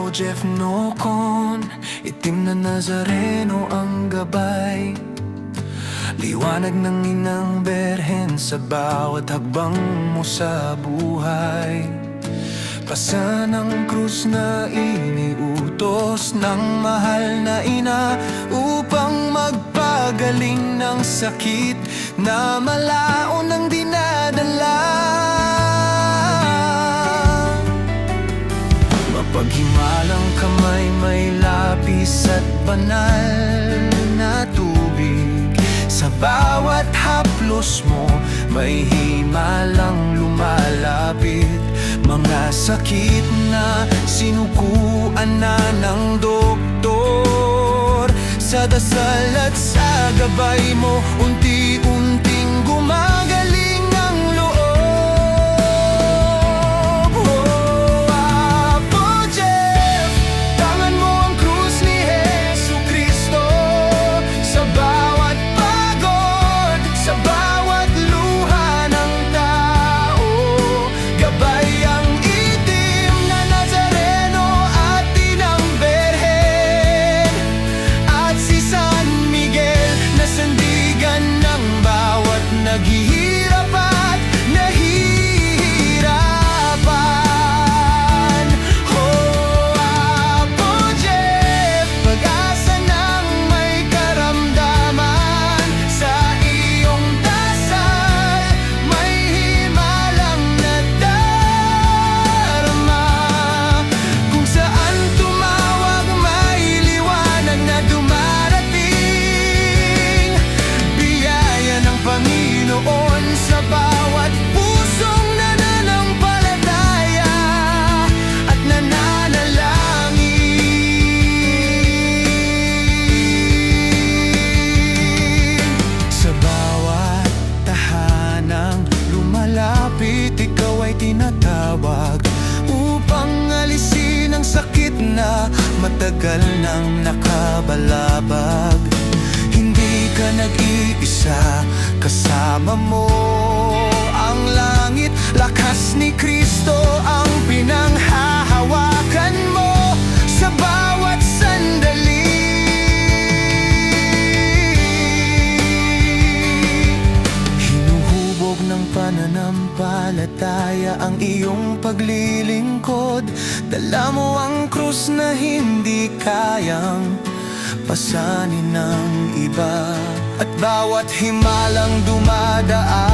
Jeff Nocon, itim na Nazareno ang gabay. Liwanag ng inang Berhen sa bawat hakbang mo sa buhay. Pasa ng krus na iniutos ng mahal na ina upang magpagaling ng sakit na malaon ng dinadala. Paghimalang kamay may lapis at banal na tubig. Sa bawat haplos mo may himalang lumalapit. Mga sakit na sinukuan na ng doktor. Sa dasal at sa gabay mo unti-unting gumagaling ang loob. Naghihirap at nahihirapan. Oh, Apo Jeff, pag-asa ng may karamdaman. Sa iyong dasal, may himalang nadarama. Kung saan tumawag, may liwanag na dumarating. Biyaya ng Panginoon sa bawat pusong nananampalataya at nananalangin. Sa bawat tahanang lumalapit, ikaw ay tinatawag upang alisin ang sakit na matagal nang nakabalabag. Hindi ka nag-iisa, kasama mo ang langit. Lakas ni Kristo ang pinanghahawakan mo sa bawat sandali. Hinuhubog ng pananampalataya ang iyong paglilingkod. Dala mo ang krus na hindi kayang pasanin ng iba. At bawat himalang dumadaan